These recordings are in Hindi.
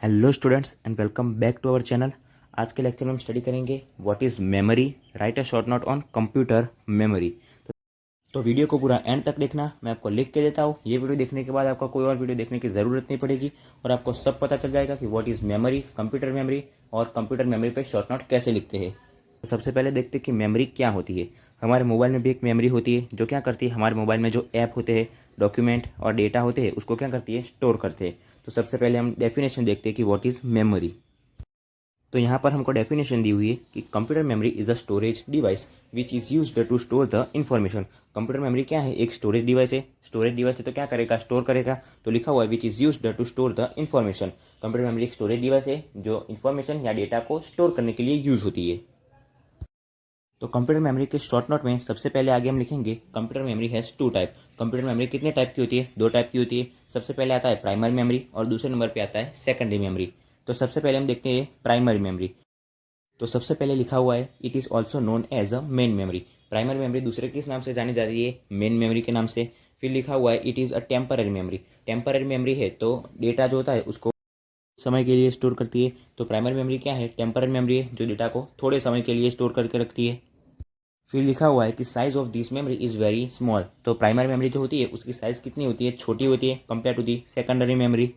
Hello students and welcome back to our channel. आज के लेक्चर में हम स्टडी करेंगे what is memory, write a short note on computer memory. तो वीडियो को पूरा एंड तक देखना, मैं आपको लिख के देता हूँ। ये वीडियो देखने के बाद आपको कोई और वीडियो देखने की ज़रूरत नहीं पड़ेगी और आपको सब पता चल जाएगा कि what is memory, computer memory और कंप्यूटर मेमोरी पे शॉर्ट नोट कैसे लिखते हैं। तो सबसे पहले देखते हैं कि मेमोरी क्या होती है। हमारे मोबाइल में भी एक मेमोरी होती है जो क्या करती है, हमारे मोबाइल में जो ऐप होते हैं, डॉक्यूमेंट और डेटा होते हैं, उसको क्या करती है, स्टोर करते हैं। तो सबसे पहले हम डेफिनेशन देखते हैं कि व्हाट इज़ मेमोरी। तो यहाँ पर हमको डेफिनेशन दी हुई है कि computer memory is a storage device which is used to store the information. Computer memory क्या है, एक स्टोरेज डिवाइस है। स्टोरेज डिवाइस है तो क्या करेगा, स्टोर करेगा। तो लिखा हुआ है which is used to store the information. Computer memory एक स्टोरेज डिवाइस है जो इन्फॉर्मेशन या डेटा को स्टोर करने के लिए यूज होती है। तो कंप्यूटर मेमोरी के शॉर्ट नोट में सबसे पहले आगे हम लिखेंगे computer memory has two type. Computer memory कितने टाइप की होती है, दो टाइप की होती है। सबसे पहले आता है प्राइमरी मेमोरी और दूसरे नंबर पे आता है सेकेंडरी मेमोरी। तो सबसे पहले हम देखते हैं प्राइमरी मेमोरी। तो सबसे पहले लिखा हुआ है it is also known as a main memory. Primary memory दूसरे किस नाम से जानी जाती है, मेन मेमोरी के नाम से। फिर लिखा हुआ है it is a temporary memory. Temporary memory है तो डेटा जो होता है उसको समय के लिए स्टोर करती है। तो प्राइमरी मेमोरी क्या है, टेम्पररी मेमोरी है जो डेटा को थोड़े समय के लिए स्टोर करके रखती है। फिर लिखा हुआ है कि size of this memory is very small. तो प्राइमरी मेमोरी जो होती है उसकी साइज़ कितनी होती है, छोटी होती है compare to the secondary memory.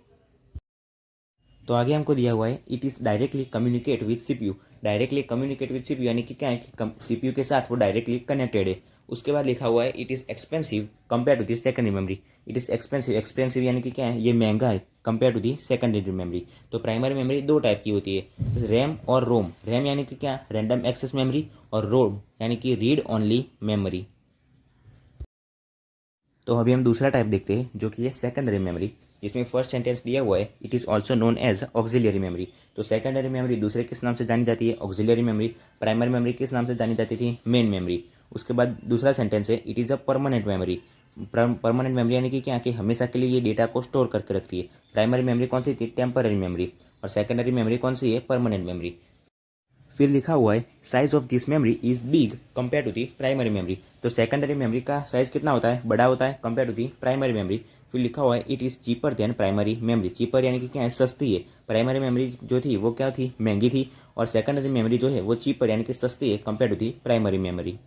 तो आगे हमको दिया हुआ है it is directly communicate with CPU. Directly communicate with CPU यानी कि क्या है कि सीपीयू के साथ वो डायरेक्टली कनेक्टेड है। उसके बाद लिखा हुआ है it is expensive compare to the secondary memory. It is expensive, expensive यानी कि क्या है, ये महंगा है compare to the secondary memory. तो प्राइमरी मेमोरी दो टाइप की होती है, तो रैम और रोम। रैम यानी कि क्या, रैंडम एक्सेस मेमोरी, और रोम यानी कि रीड ओनली मेमोरी। तो अभी हम दूसरा टाइप देखते हैं जो कि है सेकेंडरी मेमोरी, जिसमें फर्स्ट सेंटेंस दिया हुआ है it is also known as auxiliary memory. तो सेकेंडरी मेमोरी दूसरे किस नाम से जानी जाती है, ऑक्सिलियरी मेमोरी। प्राइमरी मेमोरी किस नाम से जानी जाती थी, मेन मेमोरी। उसके बाद दूसरा सेंटेंस है it is a permanent memory. Permanent memory यानी कि क्या, कि हमेशा के लिए ये डेटा को स्टोर करके रखती है। प्राइमरी मेमोरी कौन सी थी, टेम्पररी मेमोरी। और सेकेंडरी मेमोरी कौन सी है, परमानेंट मेमोरी। फिर लिखा हुआ है size of this memory is big compare to the primary memory. तो सेकेंडरी मेमोरी का साइज कितना होता है, बड़ा होता है compare to the primary memory. फिर लिखा हुआ है it is cheaper than primary memory. Cheaper यानी कि क्या है, सस्ती है। प्राइमरी मेमोरी जो थी वो क्या थी, महंगी थी। और सेकेंडरी मेमोरी जो है वो चीपर यानी कि सस्ती है compare to the primary memory.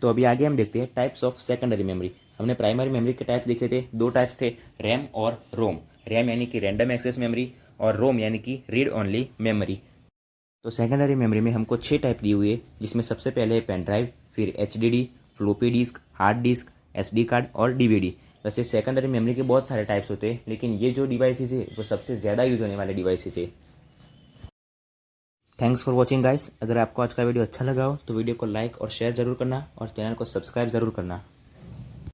तो अभी आगे हम देखते हैं टाइप्स ऑफ सेकेंडरी मेमोरी। हमने प्राइमरी मेमोरी के टाइप्स देखे थे, दो टाइप्स थे, रैम और रोम। रैम यानी कि रैंडम एक्सेस मेमोरी और रोम यानी कि रीड ओनली मेमोरी। तो सेकेंडरी मेमोरी में हमको 6 टाइप दी हुई है, जिसमें सबसे पहले है पेन ड्राइव, फिर HDD, floppy disk, hard disk, SD card और डीवीडी। वैसे सेकेंडरी मेमोरी के बहुत सारे टाइप्स होते हैं, लेकिन ये जो डिवाइसेस है वो सबसे ज़्यादा यूज होने वाले डिवाइसेस है। Thanks for watching guys. अगर आपको आज का वीडियो अच्छा लगा हो तो वीडियो को लाइक और शेयर जरूर करना और चैनल को सब्सक्राइब जरूर करना।